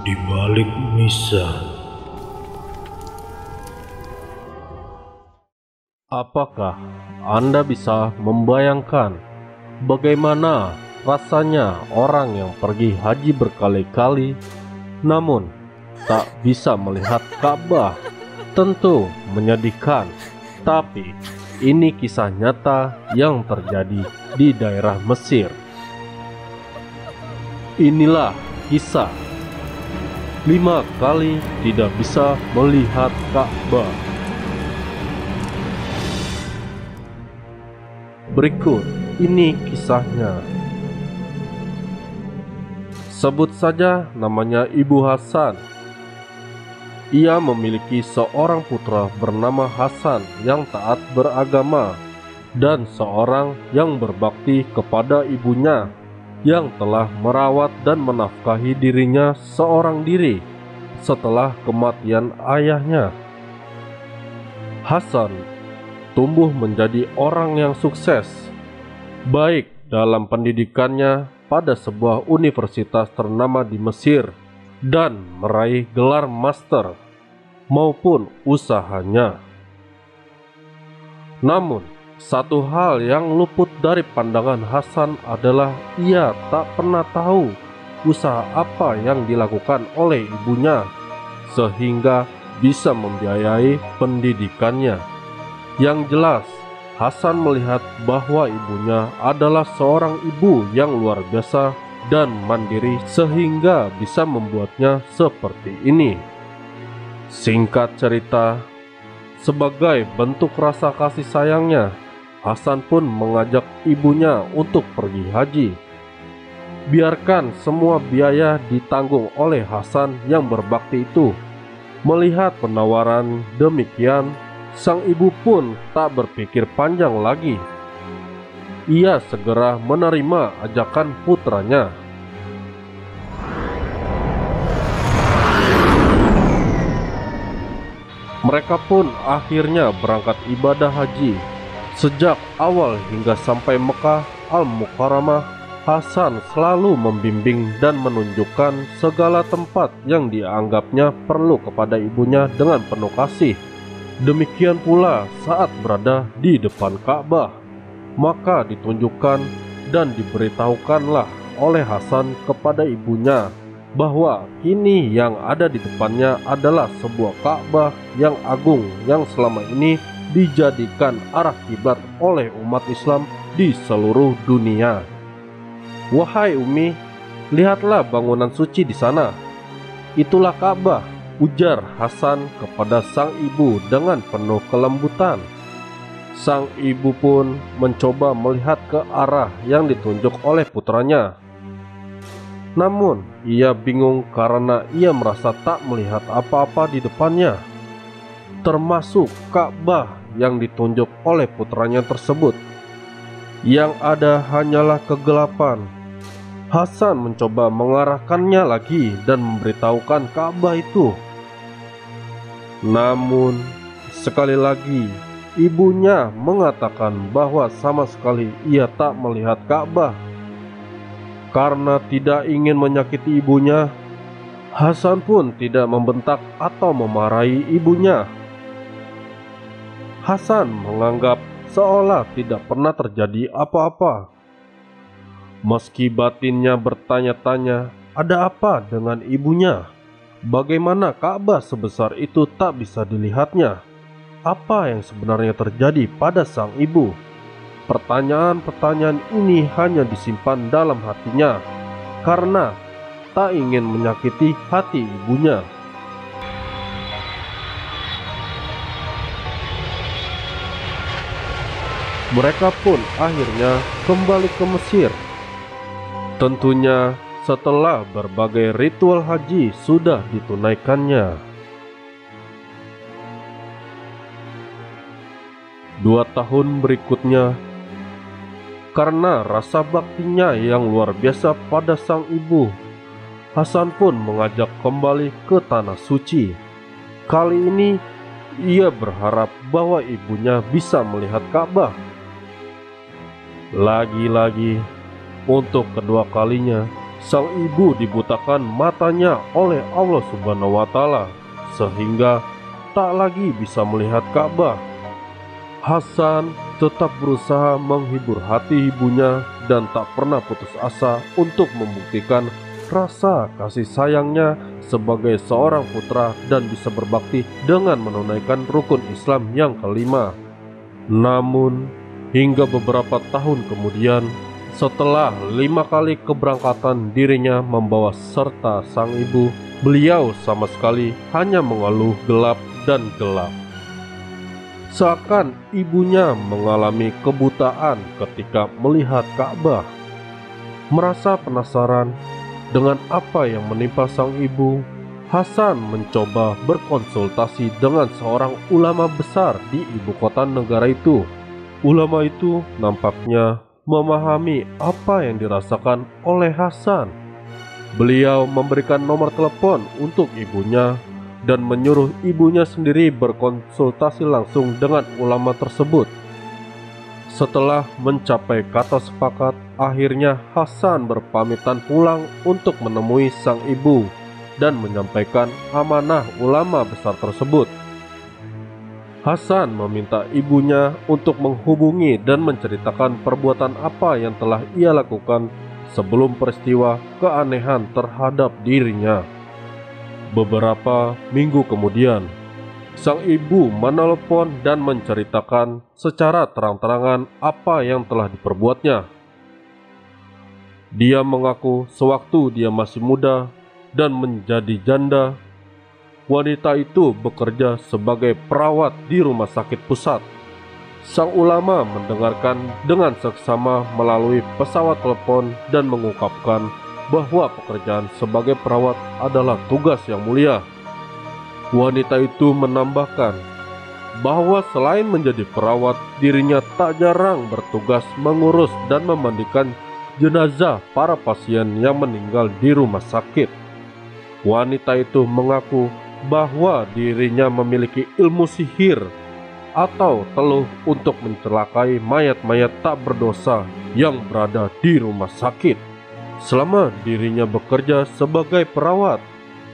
di balik misa. Apakah Anda bisa membayangkan bagaimana rasanya orang yang pergi haji berkali-kali namun tak bisa melihat Ka'bah? Tentu menyedihkan, tapi ini kisah nyata yang terjadi di daerah Mesir. Inilah kisah 5 kali tidak bisa melihat Ka'bah. Berikut ini kisahnya. Sebut saja namanya Ibu Hasan. Ia memiliki seorang putra bernama Hasan yang taat beragama dan seorang yang berbakti kepada ibunya yang telah merawat dan menafkahi dirinya seorang diri setelah kematian ayahnya. Hasan tumbuh menjadi orang yang sukses, baik dalam pendidikannya pada sebuah universitas ternama di Mesir dan meraih gelar master maupun usahanya. Namun, satu hal yang luput dari pandangan Hasan adalah ia tak pernah tahu usaha apa yang dilakukan oleh ibunya sehingga bisa membiayai pendidikannya. Yang jelas, Hasan melihat bahwa ibunya adalah seorang ibu yang luar biasa dan mandiri sehingga bisa membuatnya seperti ini. Singkat cerita, sebagai bentuk rasa kasih sayangnya, Hasan pun mengajak ibunya untuk pergi haji. Biarkan semua biaya ditanggung oleh Hasan yang berbakti itu. Melihat penawaran demikian, sang ibu pun tak berpikir panjang lagi. Ia segera menerima ajakan putranya. Mereka pun akhirnya berangkat ibadah haji. Sejak awal hingga sampai Mekah Al-Mukarramah, Hasan selalu membimbing dan menunjukkan segala tempat yang dianggapnya perlu kepada ibunya dengan penuh kasih. Demikian pula saat berada di depan Ka'bah, maka ditunjukkan dan diberitahukanlah oleh Hasan kepada ibunya bahwa kini yang ada di depannya adalah sebuah Ka'bah yang agung yang selama ini dijadikan arah kiblat oleh umat Islam di seluruh dunia. Wahai Umi, lihatlah bangunan suci di sana. Itulah Ka'bah, ujar Hasan kepada sang ibu dengan penuh kelembutan. Sang ibu pun mencoba melihat ke arah yang ditunjuk oleh putranya. Namun, ia bingung karena ia merasa tak melihat apa-apa di depannya, termasuk Ka'bah yang ditunjuk oleh putranya tersebut. Yang ada hanyalah kegelapan. Hasan mencoba mengarahkannya lagi dan memberitahukan Ka'bah itu. Namun, sekali lagi, ibunya mengatakan bahwa sama sekali ia tak melihat Ka'bah. Karena tidak ingin menyakiti ibunya, Hasan pun tidak membentak atau memarahi ibunya. Hasan menganggap seolah tidak pernah terjadi apa-apa. Meski batinnya bertanya-tanya, ada apa dengan ibunya? Bagaimana Ka'bah sebesar itu tak bisa dilihatnya? Apa yang sebenarnya terjadi pada sang ibu? Pertanyaan-pertanyaan ini hanya disimpan dalam hatinya karena tak ingin menyakiti hati ibunya. Mereka pun akhirnya kembali ke Mesir. Tentunya setelah berbagai ritual haji sudah ditunaikannya. 2 tahun berikutnya, karena rasa baktinya yang luar biasa pada sang ibu, Hasan pun mengajak kembali ke tanah suci. Kali ini ia berharap bahwa ibunya bisa melihat Ka'bah. Lagi-lagi, untuk kedua kalinya, Sang ibu dibutakan matanya oleh Allah Subhanahu wa Ta'ala, sehingga tak lagi bisa melihat Ka'bah. Hasan tetap berusaha menghibur hati ibunya dan tak pernah putus asa untuk membuktikan rasa kasih sayangnya sebagai seorang putra dan bisa berbakti dengan menunaikan rukun Islam yang kelima. Namun, hingga beberapa tahun kemudian, setelah 5 kali keberangkatan dirinya membawa serta sang ibu, beliau sama sekali hanya mengeluh gelap dan gelap. Seakan ibunya mengalami kebutaan ketika melihat Ka'bah. Merasa penasaran dengan apa yang menimpa sang ibu, Hasan mencoba berkonsultasi dengan seorang ulama besar di ibu kota negara itu. Ulama itu nampaknya memahami apa yang dirasakan oleh Hasan. Beliau memberikan nomor telepon untuk ibunya dan menyuruh ibunya sendiri berkonsultasi langsung dengan ulama tersebut. Setelah mencapai kata sepakat, akhirnya Hasan berpamitan pulang untuk menemui sang ibu dan menyampaikan amanah ulama besar tersebut. Hasan meminta ibunya untuk menghubungi dan menceritakan perbuatan apa yang telah ia lakukan sebelum peristiwa keanehan terhadap dirinya. Beberapa minggu kemudian, sang ibu menelpon dan menceritakan secara terang-terangan apa yang telah diperbuatnya. Dia mengaku sewaktu dia masih muda dan menjadi janda, wanita itu bekerja sebagai perawat di rumah sakit pusat. Sang ulama mendengarkan dengan seksama melalui pesawat telepon dan mengungkapkan bahwa pekerjaan sebagai perawat adalah tugas yang mulia. Wanita itu menambahkan bahwa selain menjadi perawat, dirinya tak jarang bertugas mengurus dan memandikan jenazah para pasien yang meninggal di rumah sakit. Wanita itu mengaku bahwa dirinya memiliki ilmu sihir atau teluh untuk mencelakai mayat-mayat tak berdosa yang berada di rumah sakit. Selama dirinya bekerja sebagai perawat,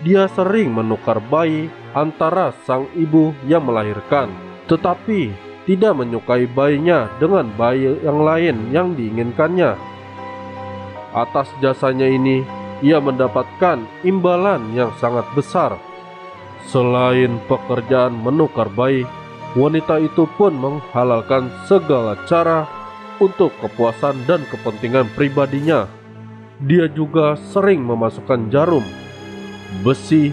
dia sering menukar bayi antara sang ibu yang melahirkan, tetapi tidak menyukai bayinya dengan bayi yang lain yang diinginkannya. Atas jasanya ini, ia mendapatkan imbalan yang sangat besar. Selain pekerjaan menukar bayi, wanita itu pun menghalalkan segala cara untuk kepuasan dan kepentingan pribadinya. Dia juga sering memasukkan jarum, besi,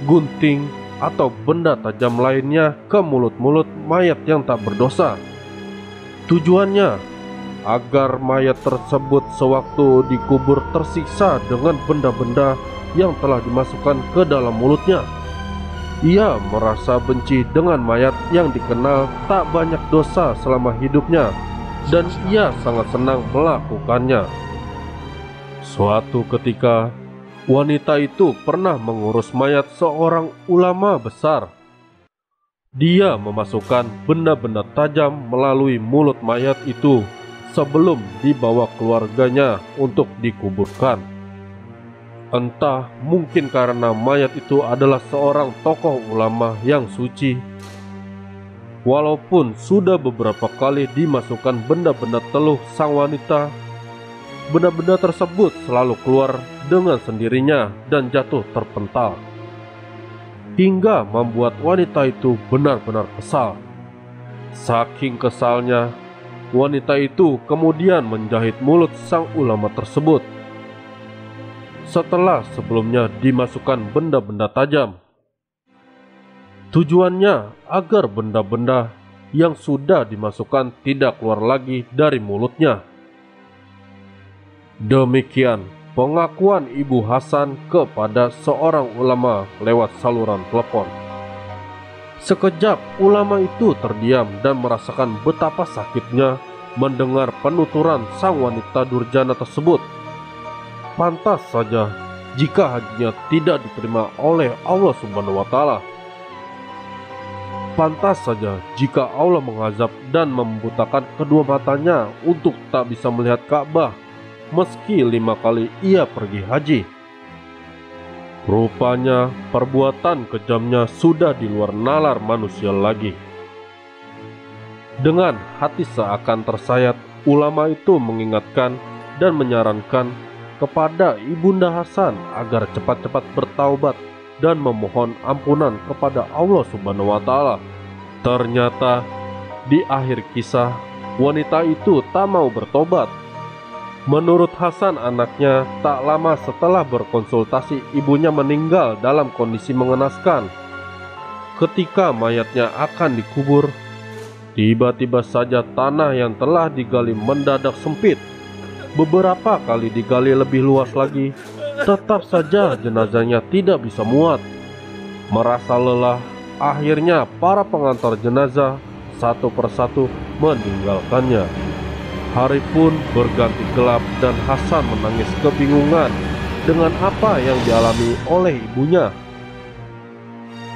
gunting, atau benda tajam lainnya ke mulut-mulut mayat yang tak berdosa. Tujuannya agar mayat tersebut sewaktu dikubur tersiksa dengan benda-benda yang telah dimasukkan ke dalam mulutnya. Ia merasa benci dengan mayat yang dikenal tak banyak dosa selama hidupnya, dan ia sangat senang melakukannya. Suatu ketika, wanita itu pernah mengurus mayat seorang ulama besar. Dia memasukkan benda-benda tajam melalui mulut mayat itu sebelum dibawa keluarganya untuk dikuburkan. Entah mungkin karena mayat itu adalah seorang tokoh ulama yang suci. Walaupun sudah beberapa kali dimasukkan benda-benda teluh sang wanita, benda-benda tersebut selalu keluar dengan sendirinya dan jatuh terpental, hingga membuat wanita itu benar-benar kesal. Saking kesalnya, wanita itu kemudian menjahit mulut sang ulama tersebut. Setelah sebelumnya dimasukkan benda-benda tajam, tujuannya agar benda-benda yang sudah dimasukkan tidak keluar lagi dari mulutnya. Demikian pengakuan Ibu Hasan kepada seorang ulama lewat saluran telepon. Sekejap ulama itu terdiam dan merasakan betapa sakitnya mendengar penuturan sang wanita durjana tersebut. Pantas saja jika hajinya tidak diterima oleh Allah Subhanahu wa Ta'ala. Pantas saja jika Allah mengazab dan membutakan kedua matanya untuk tak bisa melihat Ka'bah. meski 5 kali ia pergi haji. Rupanya perbuatan kejamnya sudah di luar nalar manusia lagi. Dengan hati seakan tersayat, ulama itu mengingatkan dan menyarankan kepada Ibunda Hasan agar cepat-cepat bertaubat dan memohon ampunan kepada Allah Subhanahu wa Ta'ala. Ternyata di akhir kisah, wanita itu tak mau bertobat. Menurut Hasan, anaknya tak lama setelah berkonsultasi ibunya meninggal dalam kondisi mengenaskan. Ketika mayatnya akan dikubur, tiba-tiba saja tanah yang telah digali mendadak sempit. Beberapa kali digali lebih luas lagi, tetap saja jenazahnya tidak bisa muat. Merasa lelah, akhirnya para pengantar jenazah satu persatu meninggalkannya. Hari pun berganti gelap dan Hasan menangis kebingungan dengan apa yang dialami oleh ibunya.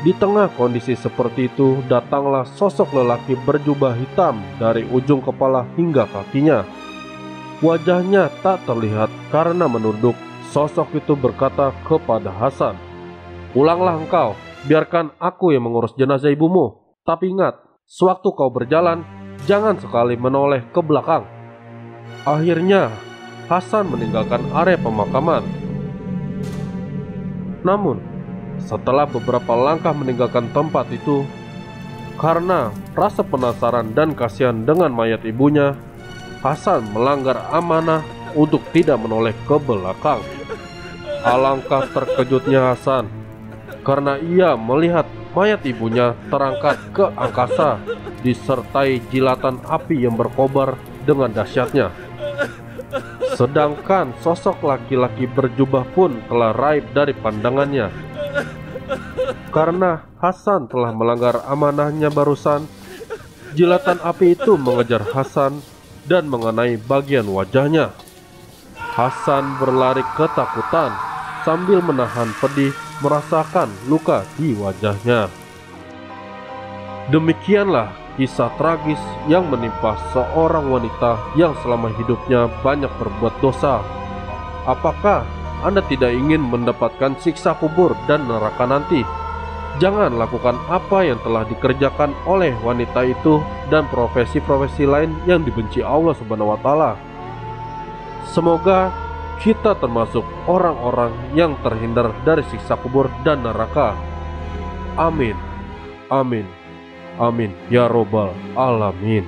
Di tengah kondisi seperti itu, datanglah sosok lelaki berjubah hitam dari ujung kepala hingga kakinya. Wajahnya tak terlihat karena menunduk. Sosok itu berkata kepada Hasan, "Pulanglah engkau, biarkan aku yang mengurus jenazah ibumu. Tapi ingat, sewaktu kau berjalan, jangan sekali menoleh ke belakang." Akhirnya, Hasan meninggalkan area pemakaman. Namun, setelah beberapa langkah meninggalkan tempat itu, karena rasa penasaran dan kasihan dengan mayat ibunya, Hasan melanggar amanah untuk tidak menoleh ke belakang. Alangkah terkejutnya Hasan karena ia melihat mayat ibunya terangkat ke angkasa disertai jilatan api yang berkobar dengan dahsyatnya. Sedangkan sosok laki-laki berjubah pun telah raib dari pandangannya. Karena Hasan telah melanggar amanahnya barusan, jilatan api itu mengejar Hasan dan mengenai bagian wajahnya. Hasan berlari ketakutan sambil menahan pedih merasakan luka di wajahnya. Demikianlah kisah tragis yang menimpa seorang wanita yang selama hidupnya banyak berbuat dosa. Apakah Anda tidak ingin mendapatkan siksa kubur dan neraka nanti? Jangan lakukan apa yang telah dikerjakan oleh wanita itu dan profesi-profesi lain yang dibenci Allah Subhanahu wa Ta'ala. Semoga kita termasuk orang-orang yang terhindar dari siksa kubur dan neraka. Amin. Amin. Amin ya robbal alamin.